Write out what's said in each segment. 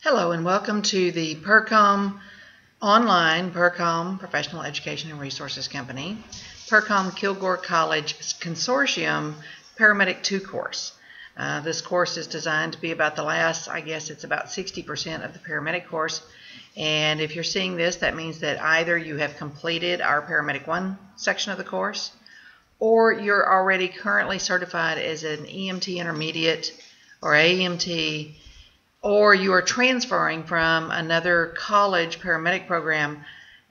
Hello and welcome to the PERCOMOnline, PERCOM Professional Education and Resources Company, PERCOM Kilgore College Consortium Paramedic 2 course. This course is designed to be about the last, it's about 60% of the paramedic course. And if you're seeing this, that means that either you have completed our Paramedic 1 section of the course, or you're already currently certified as an EMT intermediate or AMT, or you are transferring from another college paramedic program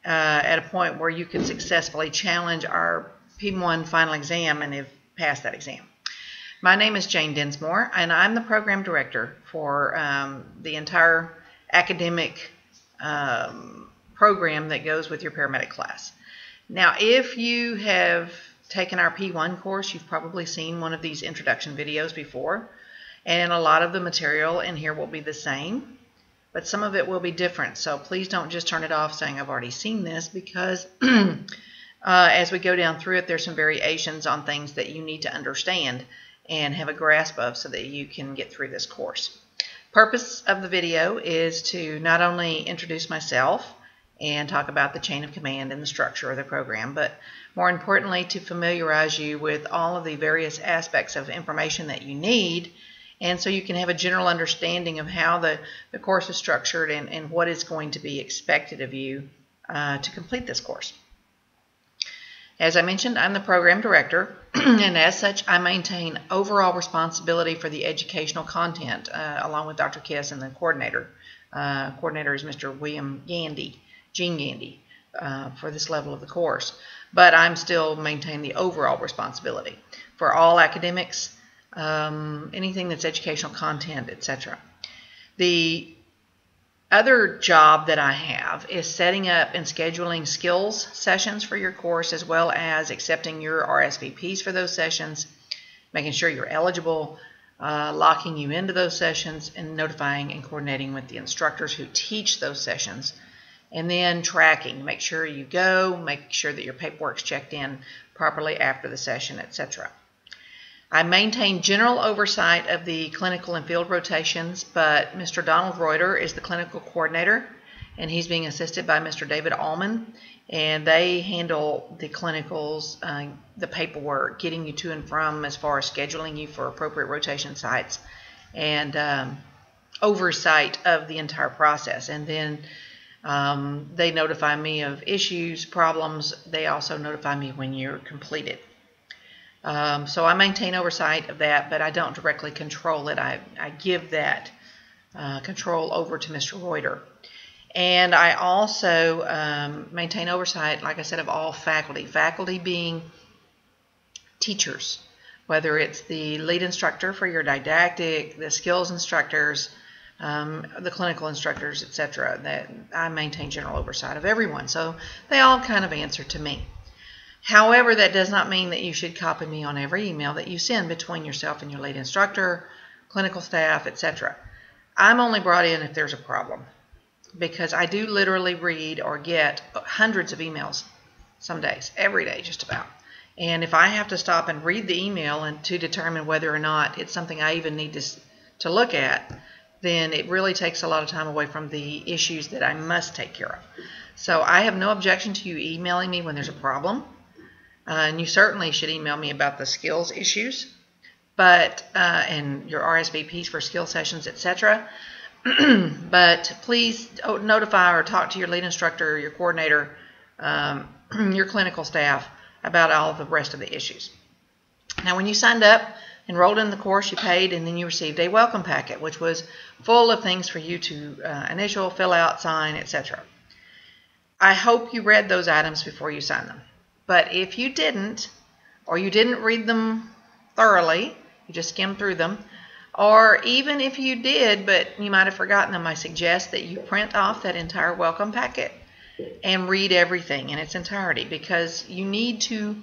at a point where you can successfully challenge our P1 final exam and have passed that exam. My name is Jane Dinsmore, and I'm the program director for the entire academic program that goes with your paramedic class. Now, if you have taken our P1 course, you've probably seen one of these introduction videos before. And a lot of the material in here will be the same, but some of it will be different. So please don't just turn it off saying I've already seen this, because as we go down through it, there's some variations on things that you need to understand and have a grasp of so that you can get through this course. Purpose of the video is to not only introduce myself and talk about the chain of command and the structure of the program, but more importantly to familiarize you with all of the various aspects of information that you need, and so you can have a general understanding of how the course is structured and what is going to be expected of you to complete this course. As I mentioned, I'm the program director, and as such, I maintain overall responsibility for the educational content, along with Dr. Kiss and the coordinator. Coordinator is Mr. William Gandy, Gene Gandy, for this level of the course. But I'm still maintaining the overall responsibility for all academics, anything that's educational content, etc. The other job that I have is setting up and scheduling skills sessions for your course, as well as accepting your RSVPs for those sessions, making sure you're eligible, locking you into those sessions, and notifying and coordinating with the instructors who teach those sessions, and then tracking, make sure you go, make sure that your paperwork's checked in properly after the session, etc. I maintain general oversight of the clinical and field rotations, but Mr. Donald Reuter is the clinical coordinator, and he's being assisted by Mr. David Allman, and they handle the clinicals, the paperwork, getting you to and from as far as scheduling you for appropriate rotation sites, and oversight of the entire process. And then they notify me of issues, problems. They also notify me when you're completed. So I maintain oversight of that, but I don't directly control it. I give that control over to Mr. Reuter. And I also maintain oversight, like I said, of all faculty. Faculty being teachers, whether it's the lead instructor for your didactic, the skills instructors, the clinical instructors, etc. That I maintain general oversight of everyone. So they all kind of answer to me. However, that does not mean that you should copy me on every email that you send between yourself and your lead instructor, clinical staff, etc. I'm only brought in if there's a problem, because I do literally read or get hundreds of emails some days, every day just about. And if I have to stop and read the email and to determine whether or not it's something I even need to look at, then it really takes a lot of time away from the issues that I must take care of. So I have no objection to you emailing me when there's a problem. And you certainly should email me about the skills issues, but and your RSVPs for skill sessions, etc. But please notify or talk to your lead instructor, your coordinator, your clinical staff about all of the rest of the issues. Now, when you signed up, enrolled in the course, you paid, and then you received a welcome packet, which was full of things for you to initial, fill out, sign, etc. I hope you read those items before you signed them. But if you didn't, or you didn't read them thoroughly, you just skimmed through them, or even if you did, but you might have forgotten them, I suggest that you print off that entire welcome packet and read everything in its entirety, because you need to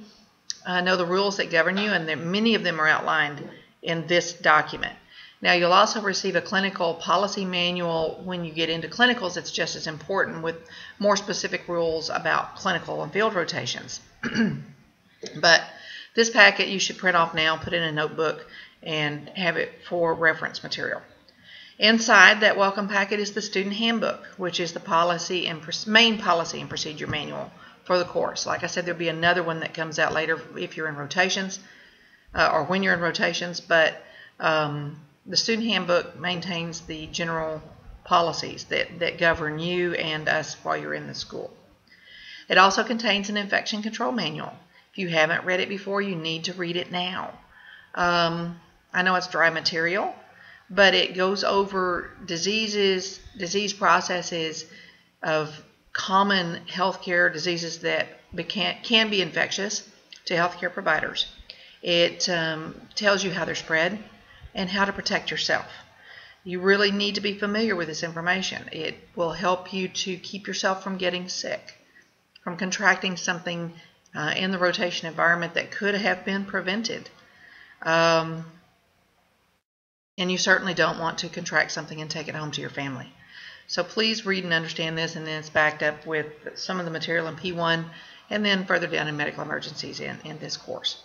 know the rules that govern you, and many of them are outlined in this document. Now, you'll also receive a clinical policy manual. When you get into clinicals, it's just as important, with more specific rules about clinical and field rotations. But this packet you should print off now, put in a notebook, and have it for reference material. Inside that welcome packet is the student handbook, which is the main policy and procedure manual for the course. Like I said, there'll be another one that comes out later if you're in rotations or when you're in rotations, but the student handbook maintains the general policies that govern you and us while you're in the school. It also contains an infection control manual. If you haven't read it before, you need to read it now. I know it's dry material, but it goes over disease processes of common healthcare diseases that can be infectious to healthcare providers. It tells you how they're spread and how to protect yourself. You really need to be familiar with this information. It will help you to keep yourself from getting sick, from contracting something in the rotation environment that could have been prevented. And you certainly don't want to contract something and take it home to your family. So please read and understand this, and then it's backed up with some of the material in P1 and then further down in medical emergencies in this course.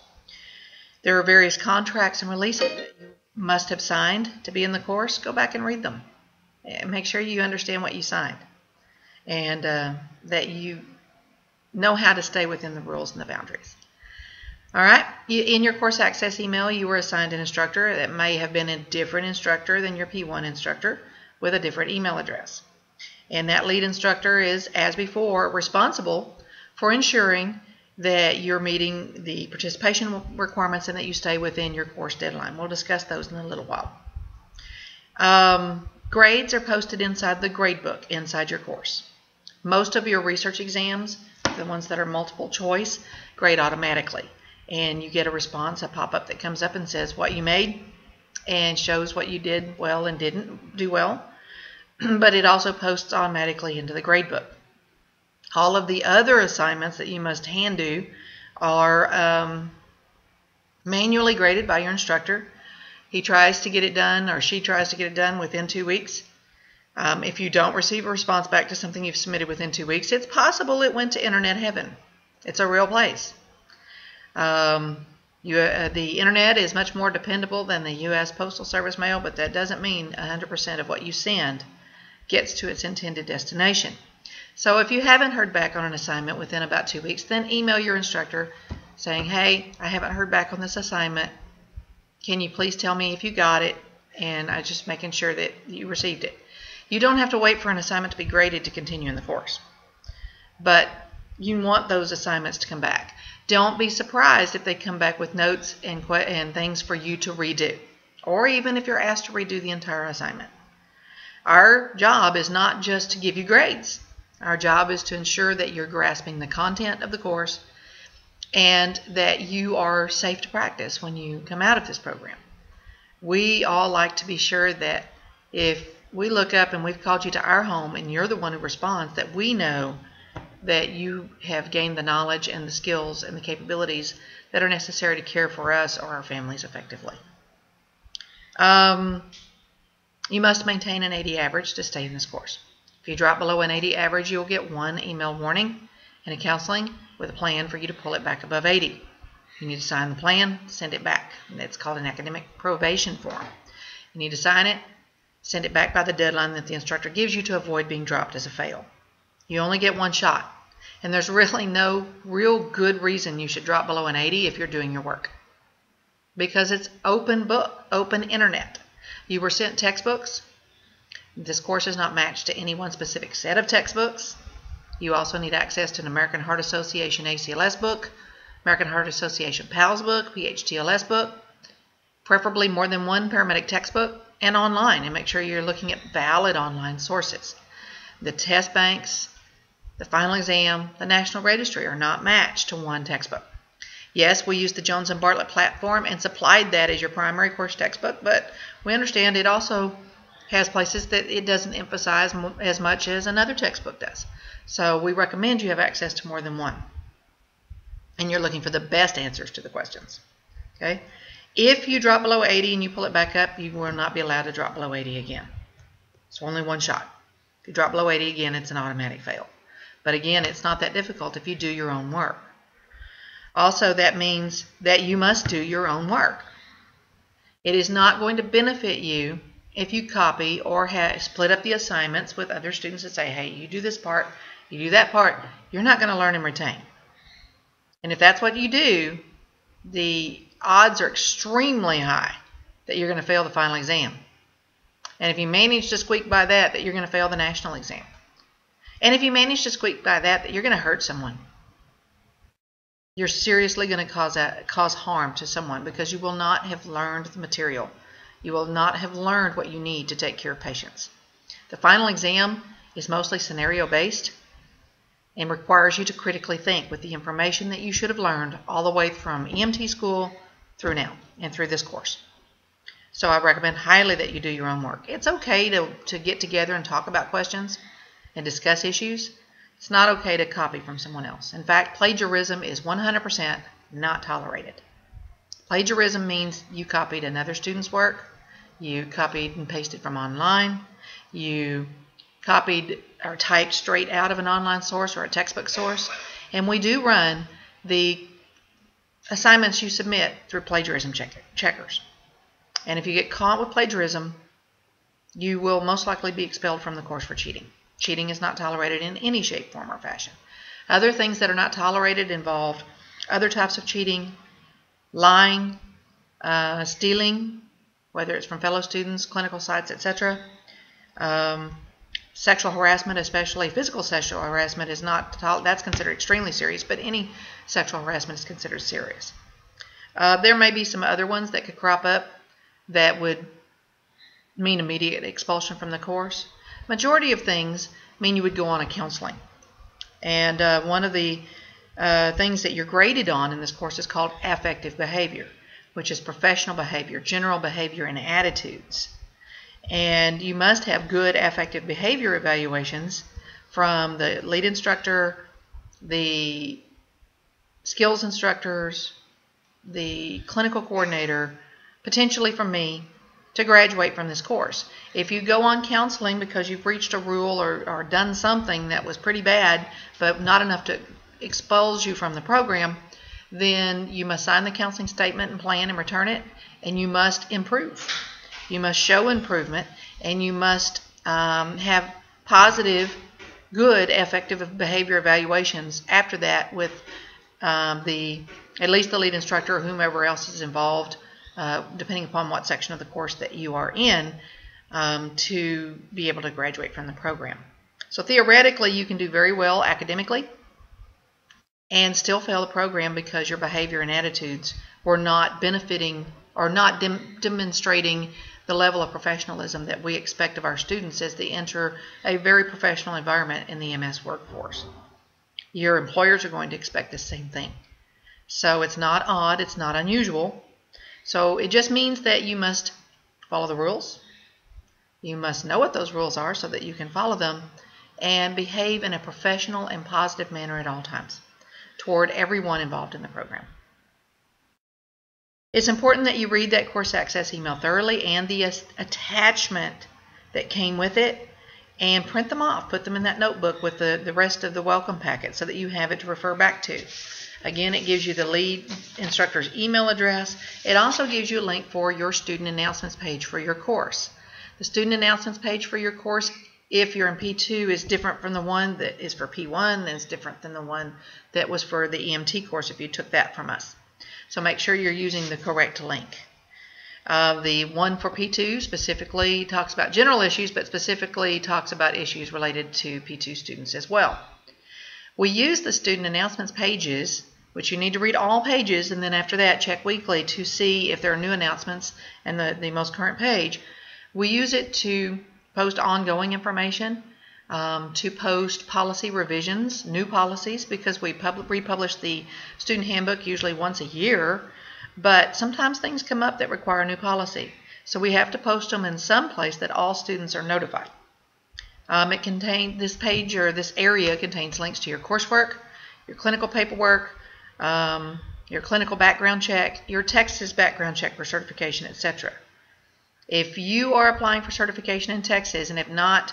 There are various contracts and releases that you must have signed to be in the course. Go back and read them. And make sure you understand what you signed and that you know how to stay within the rules and the boundaries. All right, in your course access email, you were assigned an instructor that may have been a different instructor than your P1 instructor with a different email address. And that lead instructor is, as before, responsible for ensuring that you're meeting the participation requirements and that you stay within your course deadline. We'll discuss those in a little while. Grades are posted inside the gradebook inside your course. Most of your research exams, the ones that are multiple choice, grade automatically. And you get a response, a pop-up that comes up and says what you made and shows what you did well and didn't do well. But it also posts automatically into the gradebook. All of the other assignments that you must hand do are manually graded by your instructor. He tries to get it done, or she tries to get it done within 2 weeks. If you don't receive a response back to something you've submitted within 2 weeks, it's possible it went to internet heaven. It's a real place. The internet is much more dependable than the U.S. Postal Service mail, but that doesn't mean 100% of what you send gets to its intended destination. So if you haven't heard back on an assignment within about 2 weeks, then email your instructor saying, hey, I haven't heard back on this assignment. Can you please tell me if you got it? And I'm just making sure that you received it. You don't have to wait for an assignment to be graded to continue in the course, but you want those assignments to come back. Don't be surprised if they come back with notes and things for you to redo, or even if you're asked to redo the entire assignment. Our job is not just to give you grades. Our job is to ensure that you're grasping the content of the course and that you are safe to practice when you come out of this program. We all like to be sure that if we look up and we've called you to our home and you're the one who responds, that we know that you have gained the knowledge and the skills and the capabilities that are necessary to care for us or our families effectively. You must maintain an 80 average to stay in this course. If you drop below an 80 average, you'll get one email warning and a counseling with a plan for you to pull it back above 80. You need to sign the plan, send it back. It's called an academic probation form. You need to sign it, send it back by the deadline that the instructor gives you to avoid being dropped as a fail. You only get one shot, and there's really no real good reason you should drop below an 80 if you're doing your work, because it's open book, open internet. You were sent textbooks. This course is not matched to any one specific set of textbooks. You also need access to an American Heart Association ACLS book, American Heart Association PALS book, PHTLS book, preferably more than one paramedic textbook, and online, and make sure you're looking at valid online sources. The test banks, the final exam, the National Registry are not matched to one textbook. Yes, we used the Jones and Bartlett platform and supplied that as your primary course textbook, but we understand it also has places that it doesn't emphasize as much as another textbook does. So we recommend you have access to more than one. And you're looking for the best answers to the questions. Okay? If you drop below 80 and you pull it back up, you will not be allowed to drop below 80 again. It's only one shot. If you drop below 80 again, it's an automatic fail. But again, it's not that difficult if you do your own work. Also, that means that you must do your own work. It is not going to benefit you if you copy or split up the assignments with other students that say, hey, you do this part, you do that part, you're not going to learn and retain. And if that's what you do, the odds are extremely high that you're going to fail the final exam. And if you manage to squeak by that you're going to fail the national exam. And if you manage to squeak by that you're going to hurt someone. You're seriously going to cause harm to someone because you will not have learned the material. You will not have learned what you need to take care of patients. The final exam is mostly scenario-based and requires you to critically think with the information that you should have learned all the way from EMT school through now and through this course. So I recommend highly that you do your own work. It's okay to get together and talk about questions and discuss issues. It's not okay to copy from someone else. In fact, plagiarism is 100% not tolerated. Plagiarism means you copied another student's work, you copied and pasted from online, you copied or typed straight out of an online source or a textbook source, and we do run the assignments you submit through plagiarism checkers. And if you get caught with plagiarism, you will most likely be expelled from the course for cheating. Cheating is not tolerated in any shape, form, or fashion. Other things that are not tolerated involve other types of cheating, lying, stealing, whether it's from fellow students, clinical sites, etc. Sexual harassment, especially physical sexual harassment, is not that's considered extremely serious, but any sexual harassment is considered serious. There may be some other ones that could crop up that would mean immediate expulsion from the course. Majority of things mean you would go on a counseling. And one of the things that you're graded on in this course is called affective behavior, which is professional behavior, general behavior, and attitudes. And you must have good affective behavior evaluations from the lead instructor, the skills instructors, the clinical coordinator, potentially from me, to graduate from this course. If you go on counseling because you've reached a rule or done something that was pretty bad but not enough to expose you from the program, then you must sign the counseling statement and plan and return it, and you must improve. You must show improvement, and you must have positive, good, affective behavior evaluations after that with at least the lead instructor or whomever else is involved, depending upon what section of the course that you are in, to be able to graduate from the program. So theoretically, you can do very well academically and still fail the program because your behavior and attitudes were not benefiting or not demonstrating the level of professionalism that we expect of our students as they enter a very professional environment in the MS workforce. Your employers are going to expect the same thing. So it's not odd, it's not unusual. So it just means that you must follow the rules. You must know what those rules are so that you can follow them and behave in a professional and positive manner at all times toward everyone involved in the program. It's important that you read that course access email thoroughly and the attachment that came with it, and print them off. Put them in that notebook with the rest of the welcome packet so that you have it to refer back to. Again, it gives you the lead instructor's email address. It also gives you a link for your student announcements page for your course. The student announcements page for your course, if you're in P2, is different from the one that is for P1, and it's different than the one that was for the EMT course if you took that from us. So make sure you're using the correct link. The one for P2 specifically talks about general issues, but specifically talks about issues related to P2 students as well. We use the student announcements pages, which you need to read all pages, and then after that check weekly to see if there are new announcements and the most current page. We use it to post ongoing information, to post policy revisions, new policies, because we republish the student handbook usually once a year, but sometimes things come up that require a new policy. So we have to post them in some place that all students are notified. This page or this area contains links to your coursework, your clinical paperwork, your clinical background check, your Texas background check for certification, etc. If you are applying for certification in Texas and have not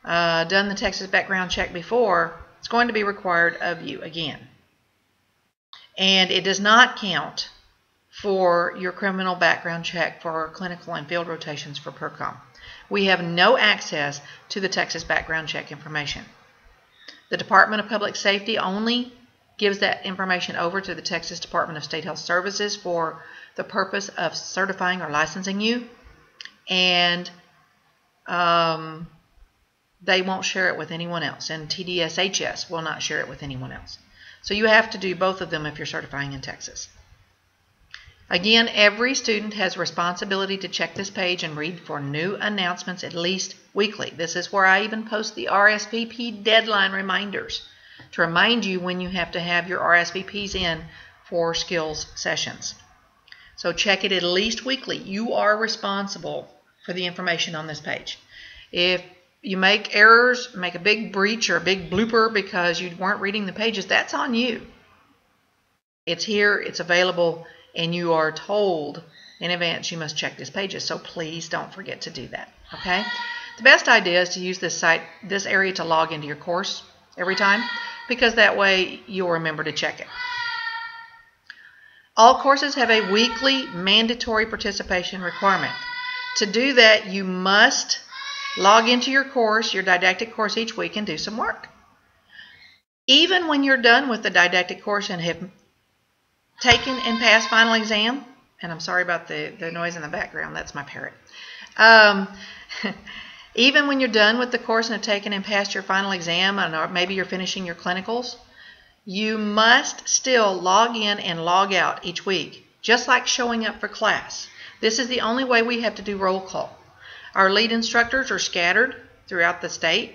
done the Texas background check before, it's going to be required of you again. And it does not count for your criminal background check for clinical and field rotations for PERCOM. We have no access to the Texas background check information. The Department of Public Safety only gives that information over to the Texas Department of State Health Services for the purpose of certifying or licensing you, and they won't share it with anyone else, and TDSHS will not share it with anyone else. So you have to do both of them if you're certifying in Texas. Again, every student has responsibility to check this page and read for new announcements at least weekly. This is where I even post the RSVP deadline reminders to remind you when you have to have your RSVPs in for skills sessions. So check it at least weekly. You are responsible for the information on this page. If you make errors, make a big breach or a big blooper because you weren't reading the pages, that's on you. It's here, it's available, and you are told in advance you must check these pages. So please don't forget to do that. Okay? The best idea is to use this area to log into your course every time, because that way you'll remember to check it. All courses have a weekly mandatory participation requirement. To do that, you must log into your course, your didactic course each week, and do some work. Even when you're done with the didactic course and have taken and passed final exam, and I'm sorry about the noise in the background, that's my parrot. Even when you're done with the course and have taken and passed your final exam, or maybe you're finishing your clinicals, you must still log in and log out each week, just like showing up for class. This is the only way we have to do roll call. Our lead instructors are scattered throughout the state,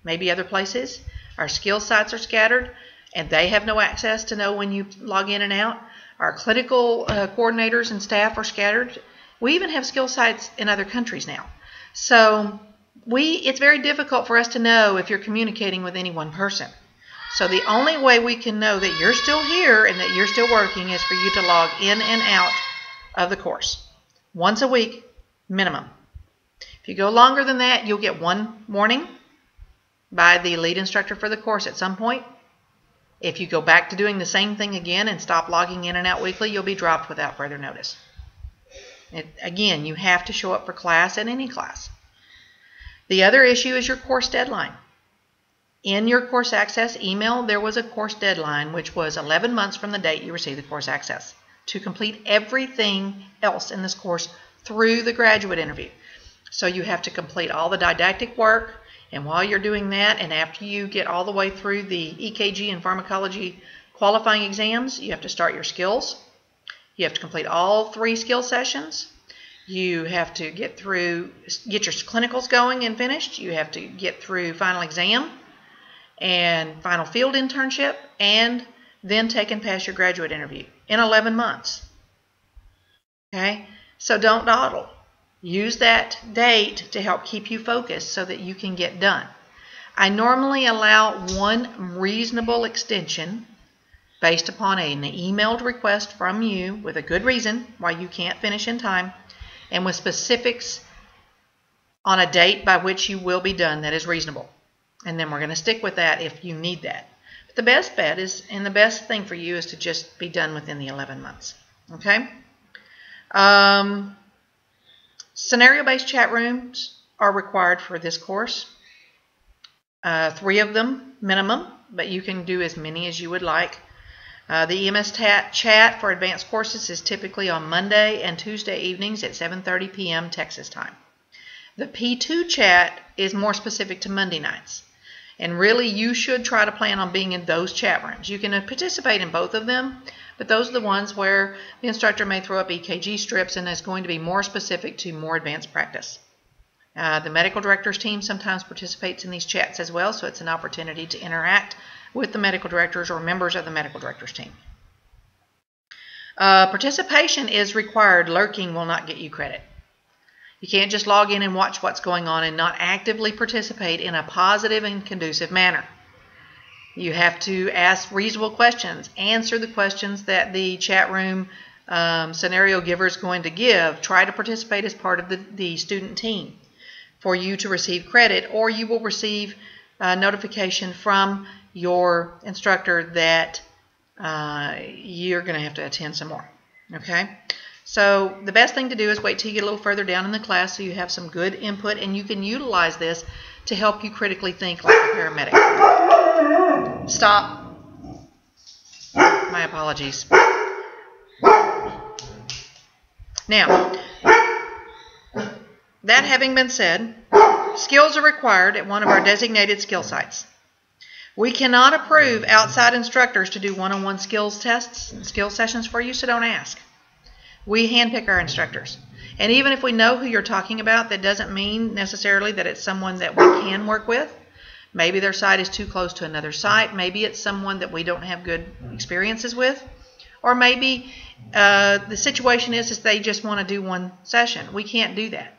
maybe other places. Our skill sites are scattered, and they have no access to know when you log in and out. Our clinical coordinators and staff are scattered. We even have skill sites in other countries now. So it's very difficult for us to know if you're communicating with any one person. So the only way we can know that you're still here and that you're still working is for you to log in and out of the course. Once a week, minimum. If you go longer than that, you'll get one warning by the lead instructor for the course at some point. If you go back to doing the same thing again and stop logging in and out weekly, you'll be dropped without further notice. Again, you have to show up for class at any class. The other issue is your course deadline. In your course access email, there was a course deadline, which was 11 months from the date you received the course access, to complete everything else in this course through the graduate interview. So you have to complete all the didactic work, and while you're doing that, and after you get all the way through the EKG and pharmacology qualifying exams, you have to start your skills. You have to complete all 3 skill sessions. You have to get your clinicals going and finished. You have to get through final exam and final field internship, and then take and pass your graduate interview in 11 months. Okay? So don't dawdle. Use that date to help keep you focused so that you can get done. I normally allow one reasonable extension based upon an emailed request from you with a good reason why you can't finish in time, and with specifics on a date by which you will be done that is reasonable. And then we're going to stick with that if you need that. But the best bet is, and the best thing for you, is to just be done within the 11 months. Okay? Scenario-based chat rooms are required for this course. 3 of them minimum, but you can do as many as you would like. The EMS chat for advanced courses is typically on Monday and Tuesday evenings at 7:30 p.m. Texas time. The P2 chat is more specific to Monday nights. And really, you should try to plan on being in those chat rooms. You can participate in both of them, but those are the ones where the instructor may throw up EKG strips and is going to be more specific to more advanced practice. The medical director's team sometimes participates in these chats as well, so it's an opportunity to interact with the medical directors or members of the medical director's team. Participation is required. Lurking will not get you credit. You can't just log in and watch what's going on and not actively participate in a positive and conducive manner. You have to ask reasonable questions, answer the questions that the chat room scenario giver is going to give. Try to participate as part of the student team for you to receive credit, or you will receive notification from your instructor that you're going to have to attend some more. Okay? So the best thing to do is wait till you get a little further down in the class so you have some good input, and you can utilize this to help you critically think like a paramedic. Stop. My apologies. Now, that having been said, skills are required at one of our designated skill sites. We cannot approve outside instructors to do one-on-one skills tests and skill sessions for you, so don't ask. We handpick our instructors. And even if we know who you're talking about, that doesn't mean necessarily that it's someone that we can work with. Maybe their site is too close to another site. Maybe it's someone that we don't have good experiences with. Or maybe the situation is they just want to do one session. We can't do that.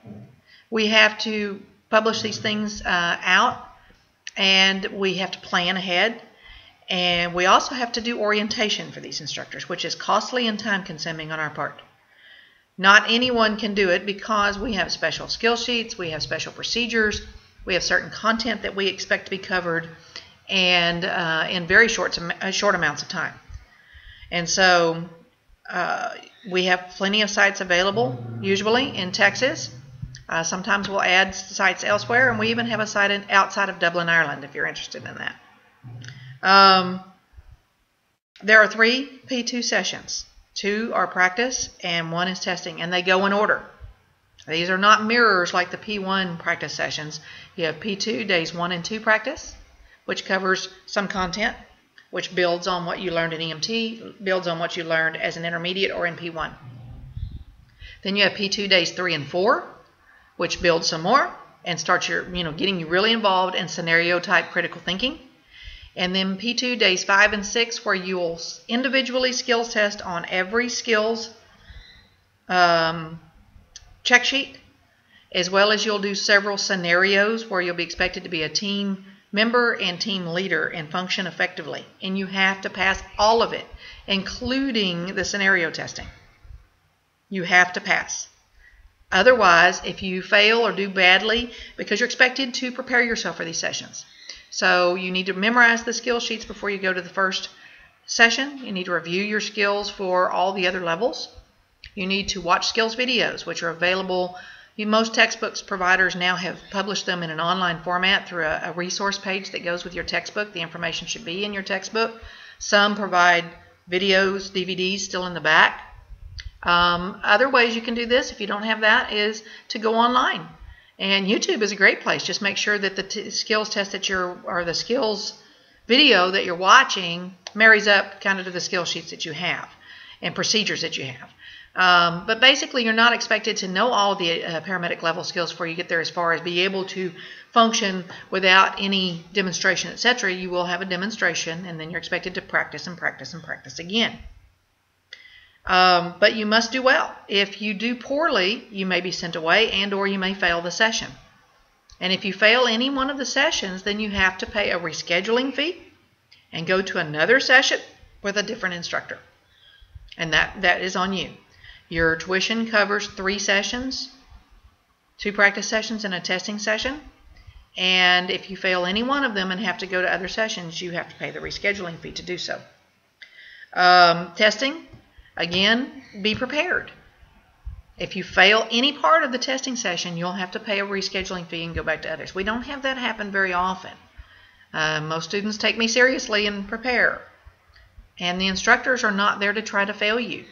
We have to publish these things out, and we have to plan ahead. And we also have to do orientation for these instructors, which is costly and time-consuming on our part. Not anyone can do it because we have special skill sheets, we have special procedures, we have certain content that we expect to be covered, and in very short amounts of time. And so we have plenty of sites available, usually in Texas. Sometimes we'll add sites elsewhere, and we even have a site outside of Dublin, Ireland, if you're interested in that. There are 3 P2 sessions. 2 are practice, and 1 is testing, and they go in order. These are not mirrors like the P1 practice sessions. You have P2, days 1 and 2 practice, which covers some content, which builds on what you learned in EMT, builds on what you learned as an intermediate or in P1. Then you have P2, days 3 and 4, which builds some more and starts getting you really involved in scenario-type critical thinking. And then P2, days 5 and 6, where you will individually skills test on every skills check sheet, as well as you'll do several scenarios where you'll be expected to be a team member and team leader and function effectively. And you have to pass all of it, including the scenario testing. You have to pass. Otherwise, if you fail or do badly, because you're expected to prepare yourself for these sessions. So you need to memorize the skill sheets before you go to the first session. You need to review your skills for all the other levels. You need to watch skills videos, which are available. Most textbooks providers now have published them in an online format through a resource page that goes with your textbook. The information should be in your textbook. Some provide videos, DVDs still in the back. Other ways you can do this, if you don't have that, is to go online. And YouTube is a great place. Just make sure that the skills test that or the skills video that you're watching marries up kind of to the skill sheets that you have and procedures that you have. But basically, you're not expected to know all the paramedic level skills before you get there, as far as be able to function without any demonstration, etc. You will have a demonstration, and then you're expected to practice and practice and practice again. But you must do well. If you do poorly, you may be sent away and or you may fail the session. And if you fail any one of the sessions, then you have to pay a rescheduling fee and go to another session with a different instructor. And that is on you. Your tuition covers 3 sessions, 2 practice sessions and a testing session. And if you fail any one of them and have to go to other sessions, you have to pay the rescheduling fee to do so. Testing. Again, be prepared. If you fail any part of the testing session, you'll have to pay a rescheduling fee and go back to others. We don't have that happen very often. Most students take me seriously and prepare. And the instructors are not there to try to fail you.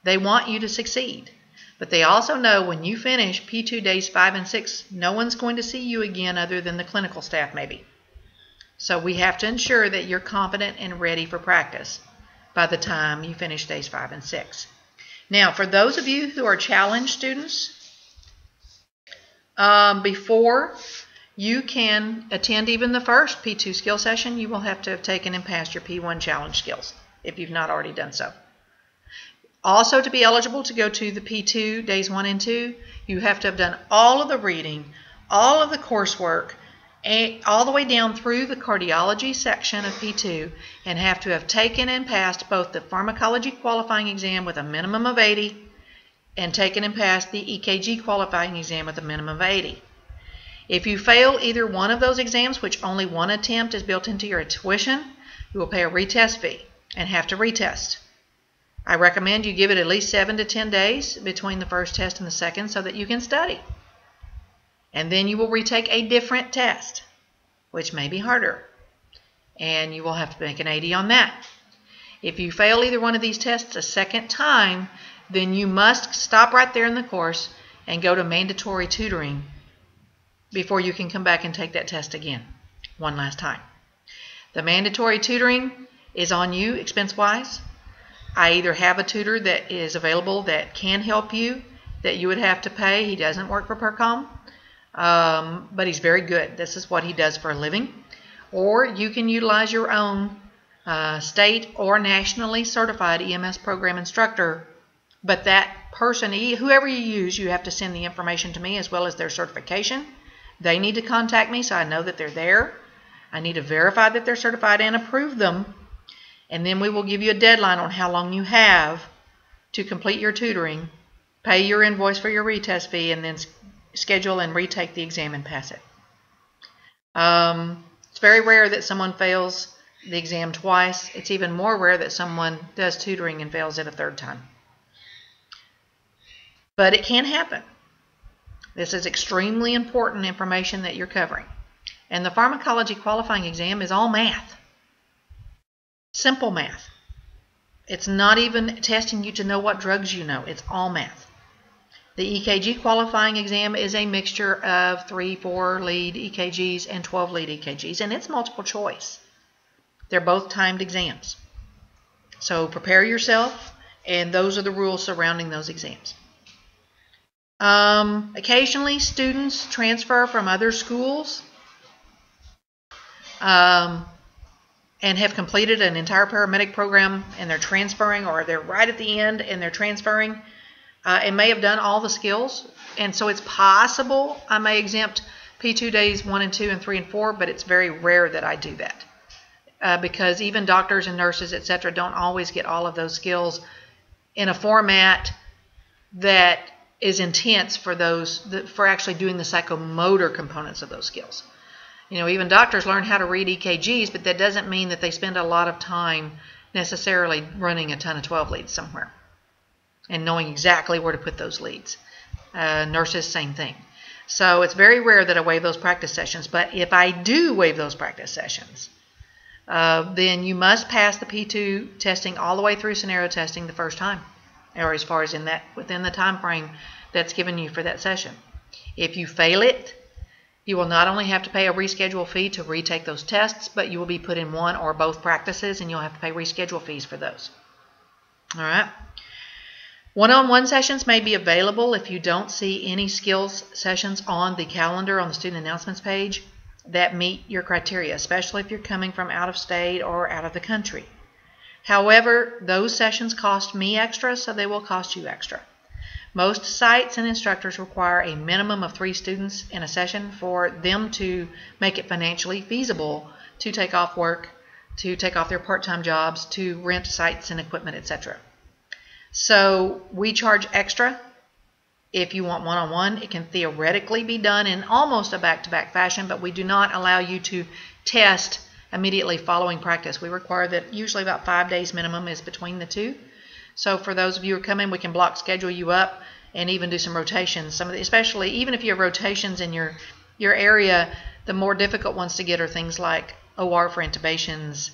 They want you to succeed. But they also know when you finish P2 days 5 and 6, no one's going to see you again other than the clinical staff maybe. So we have to ensure that you're competent and ready for practice by the time you finish days 5 and 6. Now, for those of you who are challenge students, before you can attend even the first P2 skill session, you will have to have taken and passed your P1 challenge skills, if you've not already done so. Also, to be eligible to go to the P2 days 1 and 2, you have to have done all of the reading, all of the coursework, all the way down through the cardiology section of P2, and have to have taken and passed both the pharmacology qualifying exam with a minimum of 80 and taken and passed the EKG qualifying exam with a minimum of 80. If you fail either one of those exams, which only one attempt is built into your tuition, you will pay a retest fee and have to retest. I recommend you give it at least 7 to 10 days between the first test and the second so that you can study. And then you will retake a different test, which may be harder. And you will have to make an 80 on that. If you fail either one of these tests a second time, then you must stop right there in the course and go to mandatory tutoring before you can come back and take that test again one last time. The mandatory tutoring is on you expense-wise. I either have a tutor that is available that can help you that you would have to pay. He doesn't work for PERCOM, but he's very good. This is what he does for a living. Or you can utilize your own state or nationally certified EMS program instructor, but that person, whoever you use, you have to send the information to me as well as their certification. They need to contact me so I know that they're there. I need to verify that they're certified and approve them, and then we will give you a deadline on how long you have to complete your tutoring, pay your invoice for your retest fee, and then schedule and retake the exam and pass it. It's very rare that someone fails the exam twice. It's even more rare that someone does tutoring and fails it a third time. But it can happen. This is extremely important information that you're covering. And the pharmacology qualifying exam is all math. Simple math. It's not even testing you to know what drugs you know. It's all math. The EKG qualifying exam is a mixture of 3, 4 lead EKGs and 12 lead EKGs, and it's multiple choice. They're both timed exams. So prepare yourself, and those are the rules surrounding those exams. Occasionally, students transfer from other schools and have completed an entire paramedic program, and they're transferring, or they're right at the end and they're transferring, and may have done all the skills. And so it's possible I may exempt P2 days 1 and 2 and 3 and 4, but it's very rare that I do that. Because even doctors and nurses, etc., don't always get all of those skills in a format that is intense for those for actually doing the psychomotor components of those skills. You know, even doctors learn how to read EKGs, but that doesn't mean that they spend a lot of time necessarily running a ton of 12 leads somewhere and knowing exactly where to put those leads. Nurses, same thing. So it's very rare that I waive those practice sessions, but if I do waive those practice sessions, then you must pass the P2 testing all the way through scenario testing the first time, or as far as within the time frame that's given you for that session. If you fail it, you will not only have to pay a reschedule fee to retake those tests, but you will be put in one or both practices, and you'll have to pay reschedule fees for those. All right. One-on-one sessions may be available if you don't see any skills sessions on the calendar on the student announcements page that meet your criteria, especially if you're coming from out of state or out of the country. However, those sessions cost me extra, so they will cost you extra. Most sites and instructors require a minimum of 3 students in a session for them to make it financially feasible to take off work, to take off their part-time jobs, to rent sites and equipment, etc. So we charge extra if you want one-on-one. It can theoretically be done in almost a back-to-back fashion, but we do not allow you to test immediately following practice. We require that usually about 5 days minimum is between the two. So for those of you who are coming, we can block schedule you up and even do some rotations. Especially even if you have rotations in your area, the more difficult ones to get are things like OR for intubations,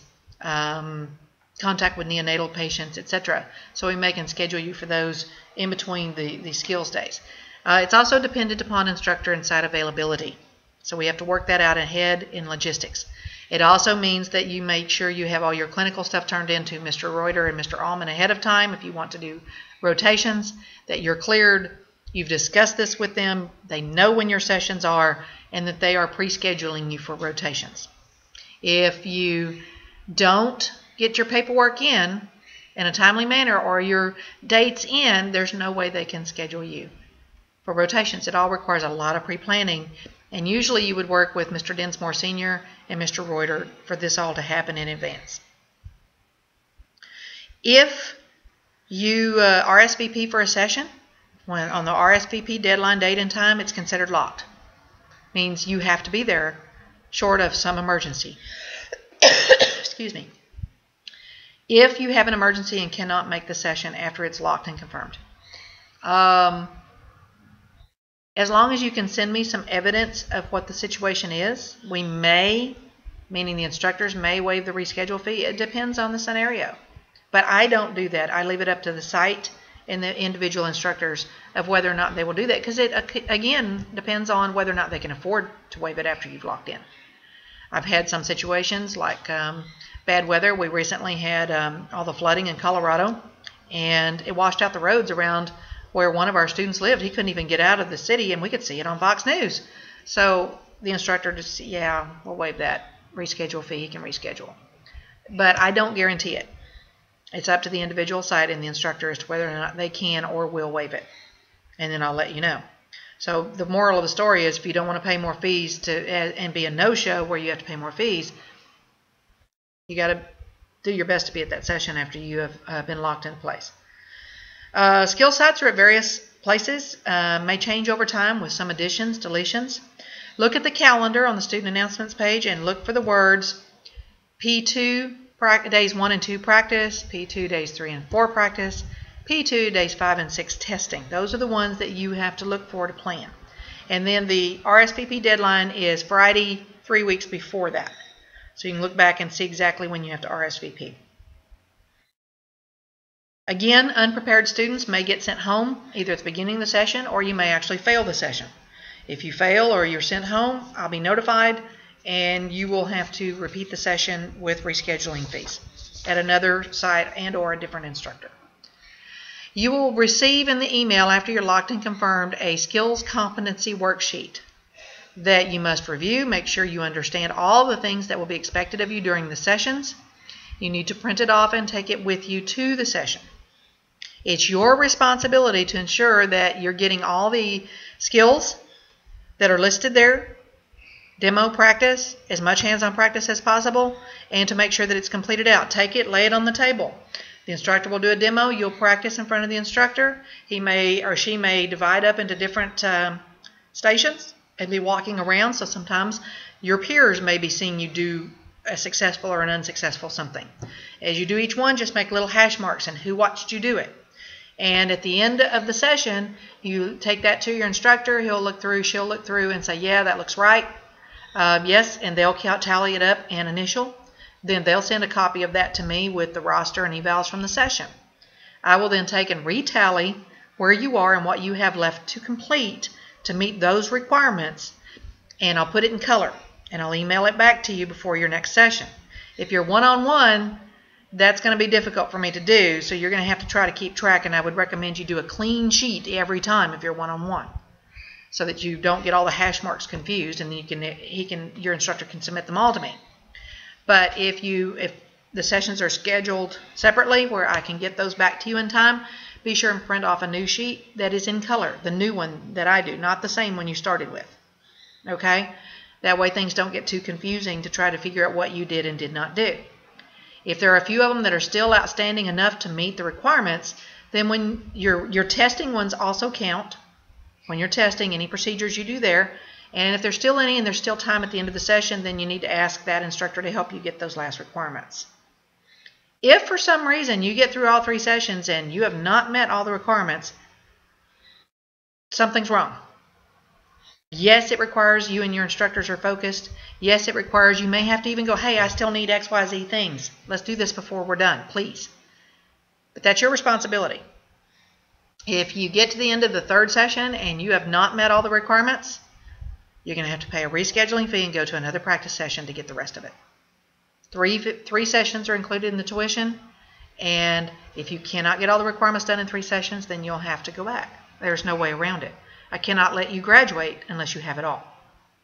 contact with neonatal patients, etc. So we may can schedule you for those in between the skills days. It's also dependent upon instructor and site availability. So we have to work that out ahead in logistics. It also means that you make sure you have all your clinical stuff turned in to Mr. Reuter and Mr. Allman ahead of time if you want to do rotations, that you're cleared, you've discussed this with them, they know when your sessions are, and that they are pre-scheduling you for rotations. If you don't get your paperwork in a timely manner or your dates in, there's no way they can schedule you for rotations. It all requires a lot of pre-planning. And usually you would work with Mr. Dinsmore Sr. and Mr. Reuter for this all to happen in advance. If you RSVP for a session, when on the RSVP deadline date and time, it's considered locked. Means you have to be there short of some emergency. Excuse me. if you have an emergency and cannot make the session after it's locked and confirmed. As long as you can send me some evidence of what the situation is, we may, meaning the instructors may waive the reschedule fee. It depends on the scenario. But I don't do that. I leave it up to the site and the individual instructors of whether or not they will do that, because it, again, depends on whether or not they can afford to waive it after you've locked in. I've had some situations like bad weather. We recently had all the flooding in Colorado, and it washed out the roads around where one of our students lived. He couldn't even get out of the city, and we could see it on Fox News. So the instructor just, yeah, we'll waive that reschedule fee. He can reschedule. But I don't guarantee it. It's up to the individual site and the instructor as to whether or not they can or will waive it. And then I'll let you know. So the moral of the story is, if you don't want to pay more fees and be a no-show where you have to pay more fees, you got to do your best to be at that session after you have been locked in place. Skill sites are at various places, may change over time with some additions, deletions. Look at the calendar on the student announcements page and look for the words P2 days 1 and 2 practice, P2 days 3 and 4 practice, P2 days 5 and 6 testing. Those are the ones that you have to look for to plan. And then the RSVP deadline is Friday 3 weeks before that. So you can look back and see exactly when you have to RSVP. Again, unprepared students may get sent home either at the beginning of the session, or you may actually fail the session. If you fail or you're sent home, I'll be notified, and you will have to repeat the session with rescheduling fees at another site and or a different instructor. You will receive in the email after you're locked and confirmed a skills competency worksheet that you must review. Make sure you understand all the things that will be expected of you during the sessions. You need to print it off and take it with you to the session. It's your responsibility to ensure that you're getting all the skills that are listed there, demo practice, as much hands-on practice as possible, and to make sure that it's completed out. Take it, lay it on the table. The instructor will do a demo. You'll practice in front of the instructor. He may or she may divide up into different stations and be walking around, so sometimes your peers may be seeing you do a successful or an unsuccessful something. As you do each one, just make little hash marks and who watched you do it. And at the end of the session, you take that to your instructor. He'll look through, she'll look through and say, yeah, that looks right. Yes, and they'll tally it up and initial. Then they'll send a copy of that to me with the roster and evals from the session. I will then take and retally where you are and what you have left to complete to meet those requirements, and I'll put it in color, and I'll email it back to you before your next session. If you're one-on-one, that's going to be difficult for me to do, so you're going to have to try to keep track, and I would recommend you do a clean sheet every time if you're one-on-one, so that you don't get all the hash marks confused, and your instructor can submit them all to me. But if the sessions are scheduled separately where I can get those back to you in time, be sure and print off a new sheet that is in color, the new one that I do, not the same one you started with. Okay? That way things don't get too confusing to try to figure out what you did and did not do. If there are a few of them that are still outstanding enough to meet the requirements, then when your testing ones also count. When you're testing, any procedures you do there, and if there's still any and there's still time at the end of the session, then you need to ask that instructor to help you get those last requirements. If for some reason you get through all 3 sessions and you have not met all the requirements, something's wrong. Yes, it requires you and your instructors are focused. Yes, it requires you may have to even go, hey, I still need XYZ things. Let's do this before we're done, please. But that's your responsibility. If you get to the end of the 3rd session and you have not met all the requirements, you're going to have to pay a rescheduling fee and go to another practice session to get the rest of it. 3 sessions are included in the tuition, and if you cannot get all the requirements done in 3 sessions, then you'll have to go back. There's no way around it. I cannot let you graduate unless you have it all.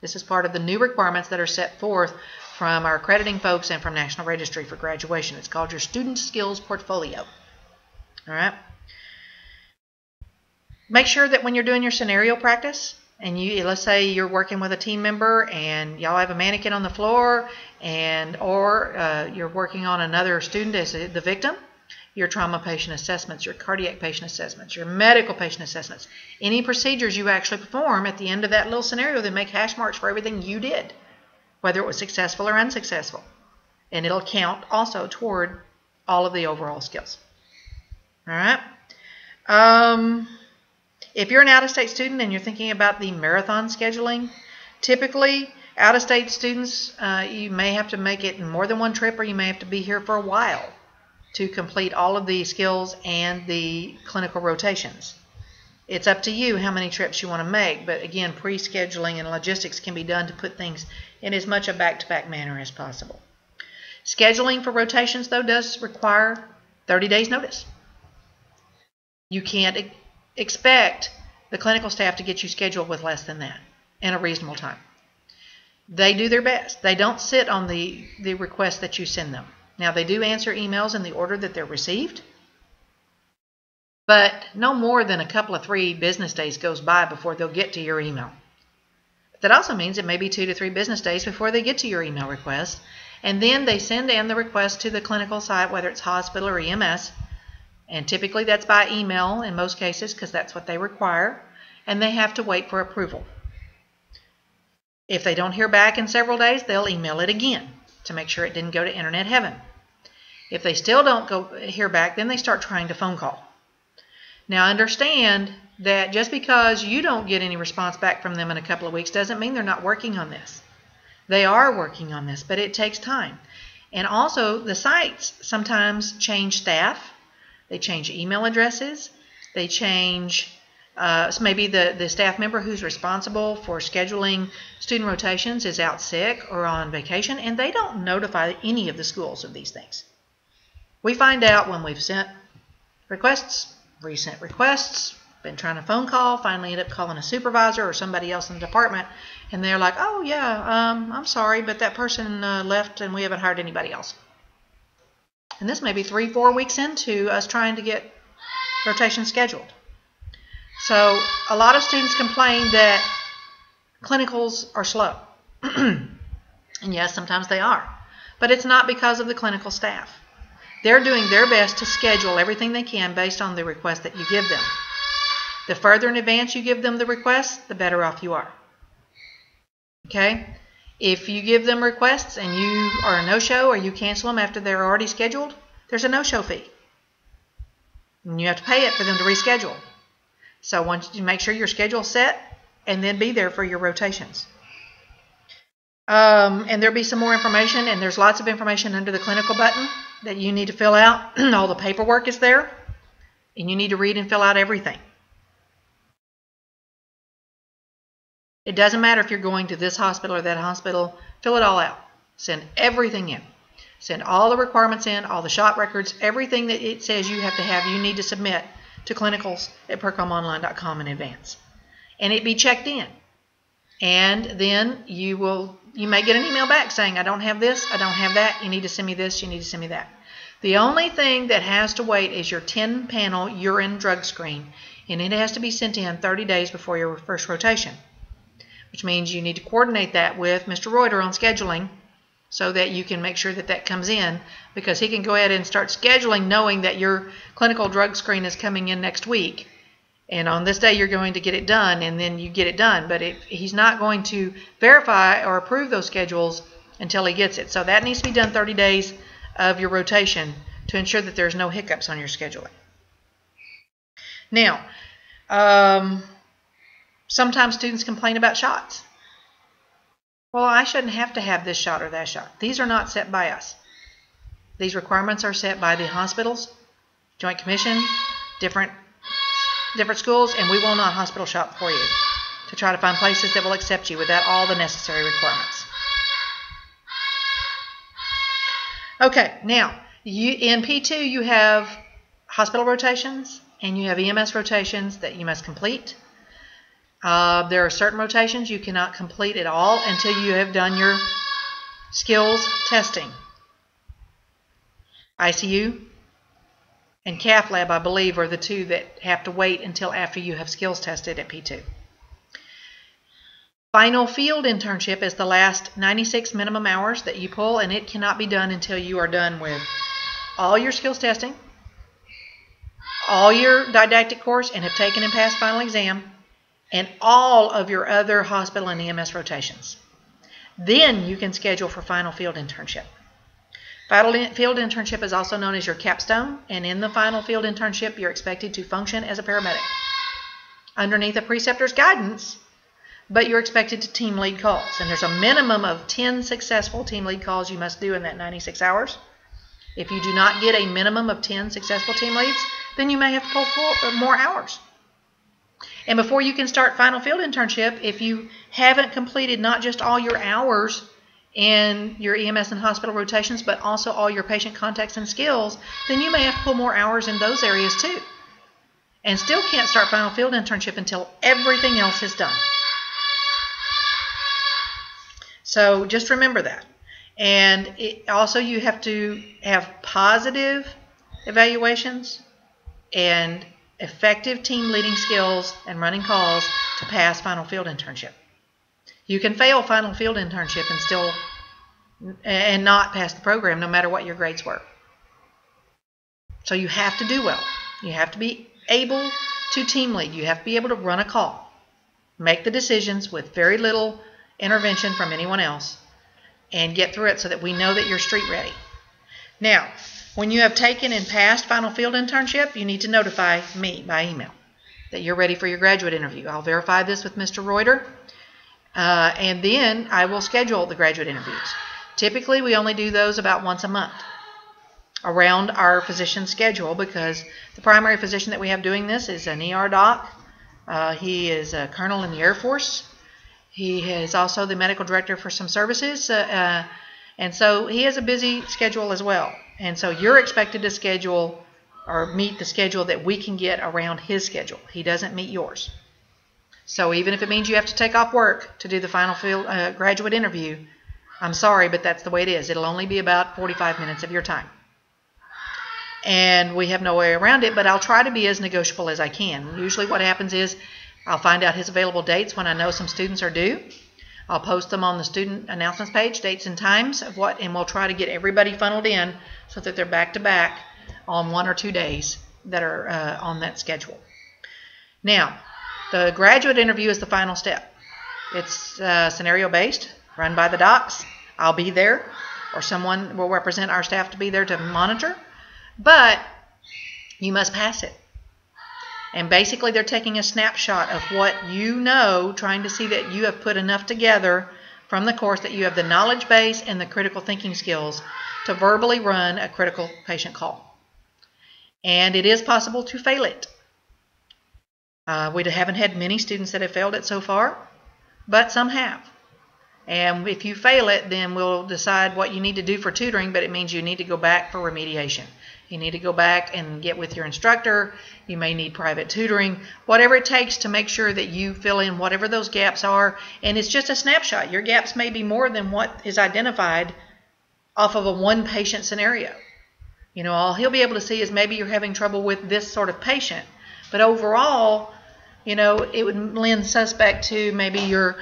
This is part of the new requirements that are set forth from our accrediting folks and from National Registry for graduation. It's called your Student Skills Portfolio. All right? Make sure that when you're doing your scenario practice, and let's say you're working with a team member and y'all have a mannequin on the floor, or you're working on another student as the victim, your trauma patient assessments, your cardiac patient assessments, your medical patient assessments, any procedures you actually perform at the end of that little scenario, then make hash marks for everything you did, whether it was successful or unsuccessful. And it'll count also toward all of the overall skills. All right. If you're an out-of-state student and you're thinking about the marathon scheduling, typically out-of-state students, you may have to make it in more than one trip, or you may have to be here for a while to complete all of the skills and the clinical rotations. It's up to you how many trips you want to make, but again, pre-scheduling and logistics can be done to put things in as much a back-to-back manner as possible. Scheduling for rotations, though, does require 30 days notice. You can't expect the clinical staff to get you scheduled with less than that in a reasonable time. They do their best. They don't sit on the request that you send them. Now, they do answer emails in the order that they're received, but no more than a couple of 3 business days goes by before they'll get to your email. That also means it may be 2 to 3 business days before they get to your email request, and then they send in the request to the clinical site, whether it's hospital or EMS, and typically that's by email in most cases because that's what they require, and they have to wait for approval. If they don't hear back in several days, they'll email it again to make sure it didn't go to internet heaven. If they still don't hear back, then they start trying to phone call. Now understand that just because you don't get any response back from them in a couple of weeks doesn't mean they're not working on this. They are working on this, but it takes time. And also the sites sometimes change staff. They change email addresses. They change so maybe the staff member who's responsible for scheduling student rotations is out sick or on vacation, and they don't notify any of the schools of these things. We find out when we've sent requests, resent requests, been trying to phone call, finally end up calling a supervisor or somebody else in the department, and they're like, oh yeah, I'm sorry, but that person left and we haven't hired anybody else. And this may be 3-4 weeks into us trying to get rotation scheduled. So a lot of students complain that clinicals are slow. And yes, sometimes they are. But it's not because of the clinical staff. They're doing their best to schedule everything they can based on the request that you give them. The further in advance you give them the request, the better off you are. Okay? If you give them requests and you are a no-show or you cancel them after they're already scheduled, there's a no-show fee. And you have to pay it for them to reschedule. So once you make sure your schedule's set, and then be there for your rotations. And there'll be some more information, and there's lots of information under the clinical button that you need to fill out. All the paperwork is there, and you need to read and fill out everything. It doesn't matter if you're going to this hospital or that hospital. Fill it all out. Send everything in. Send all the requirements in, all the shot records, everything that it says you have to have, you need to submit to clinicals at PERCOMOnline.com in advance. And it be checked in. And then you may get an email back saying, I don't have this, I don't have that, you need to send me this, you need to send me that. The only thing that has to wait is your 10-panel urine drug screen, and it has to be sent in 30 days before your first rotation, which means you need to coordinate that with Mr. Reuter on scheduling so that you can make sure that that comes in, because he can go ahead and start scheduling knowing that your clinical drug screen is coming in next week. And on this day you're going to get it done, and then you get it done. But he's not going to verify or approve those schedules until he gets it. So that needs to be done 30 days of your rotation to ensure that there's no hiccups on your scheduling. Now, sometimes students complain about shots. Well, I shouldn't have to have this shot or that shot. These are not set by us. These requirements are set by the hospitals, Joint Commission, different schools, and we will not hospital shop for you to try to find places that will accept you without all the necessary requirements. Okay, now, in P2 you have hospital rotations and you have EMS rotations that you must complete. There are certain rotations you cannot complete at all until you have done your skills testing. ICU and cath lab, I believe, are the two that have to wait until after you have skills tested at P2. Final field internship is the last 96 minimum hours that you pull, and it cannot be done until you are done with all your skills testing, all your didactic course, and have taken and passed final exam, and all of your other hospital and EMS rotations. Then you can schedule for final field internship. Final field internship is also known as your capstone, and in the final field internship, you're expected to function as a paramedic underneath a preceptor's guidance, but you're expected to team lead calls. And there's a minimum of 10 successful team lead calls you must do in that 96 hours. If you do not get a minimum of 10 successful team leads, then you may have to pull more hours. And before you can start final field internship, if you haven't completed not just all your hours in your EMS and hospital rotations, but also all your patient contacts and skills, then you may have to pull more hours in those areas too. And still can't start final field internship until everything else is done. So just remember that. And also you have to have positive evaluations and effective team leading skills and running calls to pass final field internship. You can fail final field internship and not pass the program no matter what your grades were. So you have to do well. You have to be able to team lead. You have to be able to run a call, make the decisions with very little intervention from anyone else, and get through it so that we know that you're street ready. Now, when you have taken and passed final field internship, you need to notify me by email that you're ready for your graduate interview. I'll verify this with Mr. Reuter, and then I will schedule the graduate interviews. Typically, we only do those about once a month around our physician schedule, because the primary physician that we have doing this is an ER doc. He is a colonel in the Air Force. He is also the medical director for some services, and so he has a busy schedule as well. And so you're expected to schedule or meet the schedule that we can get around his schedule. He doesn't meet yours. So even if it means you have to take off work to do the final field graduate interview, I'm sorry, but that's the way it is. It'll only be about 45 minutes of your time. And we have no way around it, but I'll try to be as negotiable as I can. Usually what happens is I'll find out his available dates when I know some students are due. I'll post them on the student announcements page, dates and times of what, and we'll try to get everybody funneled in so that they're back to back on 1 or 2 days that are on that schedule. Now, the graduate interview is the final step. It's scenario based, run by the docs. I'll be there, or someone will represent our staff to be there to monitor, but you must pass it. And basically they're taking a snapshot of what you know, trying to see that you have put enough together from the course that you have the knowledge base and the critical thinking skills to verbally run a critical patient call. And it is possible to fail it. We haven't had many students that have failed it so far, but some have. And if you fail it, then we'll decide what you need to do for tutoring, but it means you need to go back for remediation. You need to go back and get with your instructor. You may need private tutoring, whatever it takes to make sure that you fill in whatever those gaps are. And it's just a snapshot. Your gaps may be more than what is identified off of a one-patient scenario. You know, all he'll be able to see is maybe you're having trouble with this sort of patient. But overall, you know, it would lend suspect to maybe your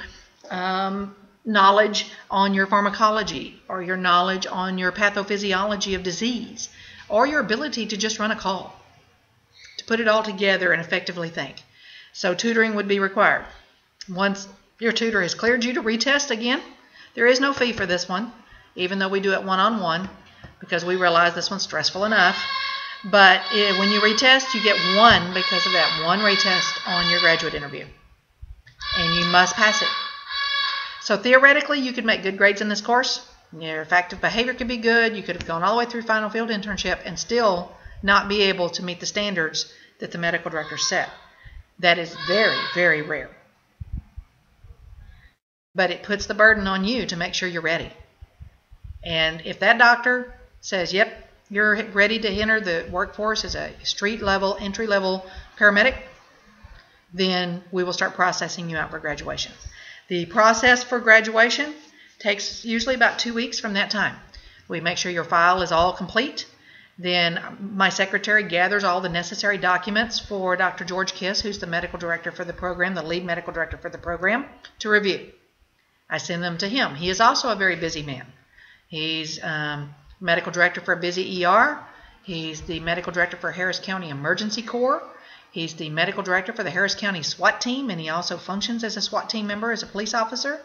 knowledge on your pharmacology, or your knowledge on your pathophysiology of disease, or your ability to just run a call, to put it all together and effectively think. So tutoring would be required. Once your tutor has cleared you to retest again, there is no fee for this one, even though we do it one-on-one, because we realize this one's stressful enough. But when you retest, you get one because of that one retest on your graduate interview. And you must pass it. So theoretically, you could make good grades in this course. Your effective behavior could be good. You could have gone all the way through final field internship and still not be able to meet the standards that the medical director set. That is very, very rare. But it puts the burden on you to make sure you're ready. And if that doctor says, yep, you're ready to enter the workforce as a street-level, entry-level paramedic, then we will start processing you out for graduation. The process for graduation takes usually about 2 weeks from that time. We make sure your file is all complete. Then my secretary gathers all the necessary documents for Dr. George Kiss, who's the medical director for the program, the lead medical director for the program, to review. I send them to him. He is also a very busy man. He's medical director for a busy ER. He's the medical director for Harris County Emergency Corps. He's the medical director for the Harris County SWAT team, and he also functions as a SWAT team member as a police officer.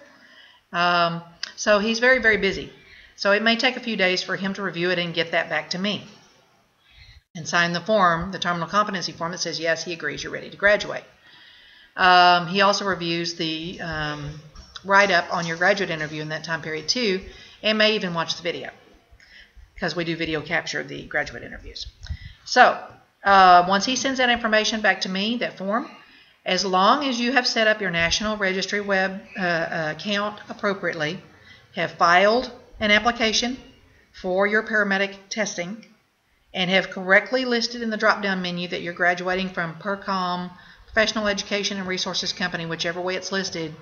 So he's very, very busy. So it may take a few days for him to review it and get that back to me and sign the form, the terminal competency form that says, yes, he agrees you're ready to graduate. He also reviews the write-up on your graduate interview in that time period too, and may even watch the video, because we do video capture of the graduate interviews. So once he sends that information back to me, that form, as long as you have set up your National Registry web account appropriately, have filed an application for your paramedic testing, and have correctly listed in the drop-down menu that you're graduating from PERCOM, Professional Education and Resources Company, whichever way it's listed,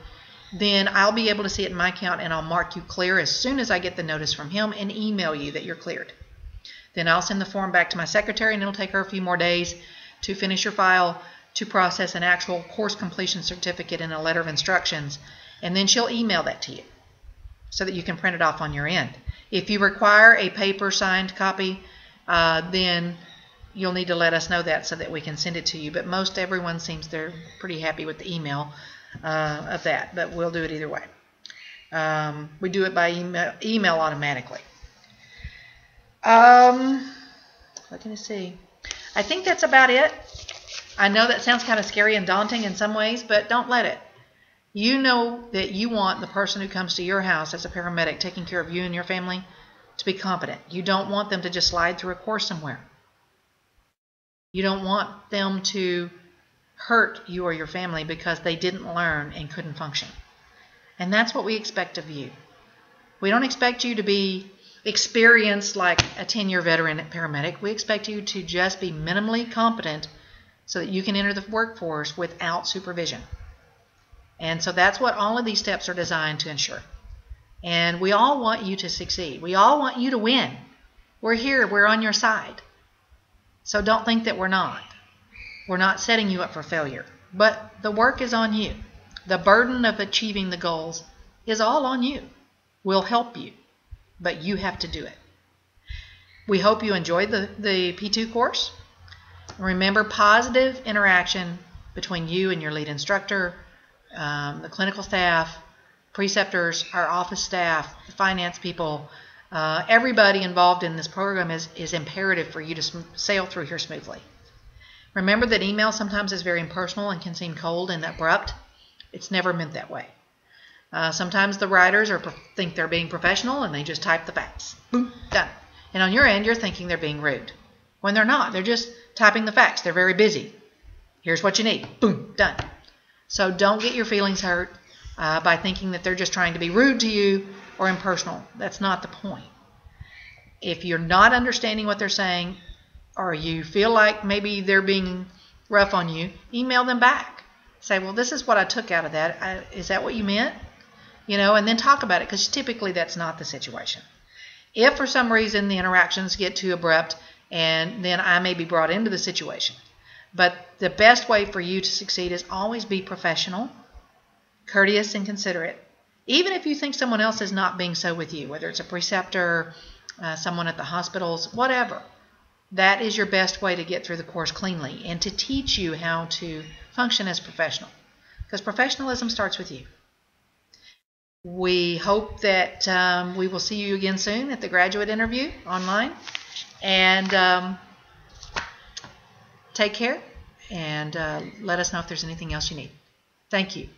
then I'll be able to see it in my account, and I'll mark you clear as soon as I get the notice from him and email you that you're cleared. Then I'll send the form back to my secretary, and it'll take her a few more days to finish your file, to process an actual course completion certificate and a letter of instructions, and then she'll email that to you so that you can print it off on your end. If you require a paper signed copy, then you'll need to let us know that so that we can send it to you. But most everyone seems they're pretty happy with the email of that, but we'll do it either way. We do it by email automatically. Let me see. I think that's about it. I know that sounds kind of scary and daunting in some ways, but don't let it. You know that you want the person who comes to your house as a paramedic taking care of you and your family to be competent. You don't want them to just slide through a course somewhere. You don't want them to hurt you or your family because they didn't learn and couldn't function. And that's what we expect of you. We don't expect you to be experienced like a 10-year veteran paramedic. We expect you to just be minimally competent so that you can enter the workforce without supervision. And so that's what all of these steps are designed to ensure. And we all want you to succeed. We all want you to win. We're here. We're on your side. So don't think that we're not. We're not setting you up for failure. But the work is on you. The burden of achieving the goals is all on you. We'll help you, but you have to do it. We hope you enjoyed the P2 course. Remember, positive interaction between you and your lead instructor, the clinical staff, preceptors, our office staff, the finance people, everybody involved in this program is imperative for you to sail through here smoothly. Remember that email sometimes is very impersonal and can seem cold and abrupt. It's never meant that way. Sometimes the writers think they're being professional and they just type the facts. Boom, done. And on your end, you're thinking they're being rude. When they're not. They're just typing the facts. They're very busy. Here's what you need. Boom, done. So don't get your feelings hurt by thinking that they're just trying to be rude to you or impersonal. That's not the point. If you're not understanding what they're saying, or you feel like maybe they're being rough on you, email them back. Say, well, this is what I took out of that. Is that what you meant? You know, and then talk about it, because typically that's not the situation. If for some reason the interactions get too abrupt, and then I may be brought into the situation. But the best way for you to succeed is always be professional, courteous, and considerate. Even if you think someone else is not being so with you, whether it's a preceptor, someone at the hospitals, whatever. That is your best way to get through the course cleanly and to teach you how to function as professional. Because professionalism starts with you. We hope that we will see you again soon at the graduate interview online. And take care and let us know if there's anything else you need. Thank you.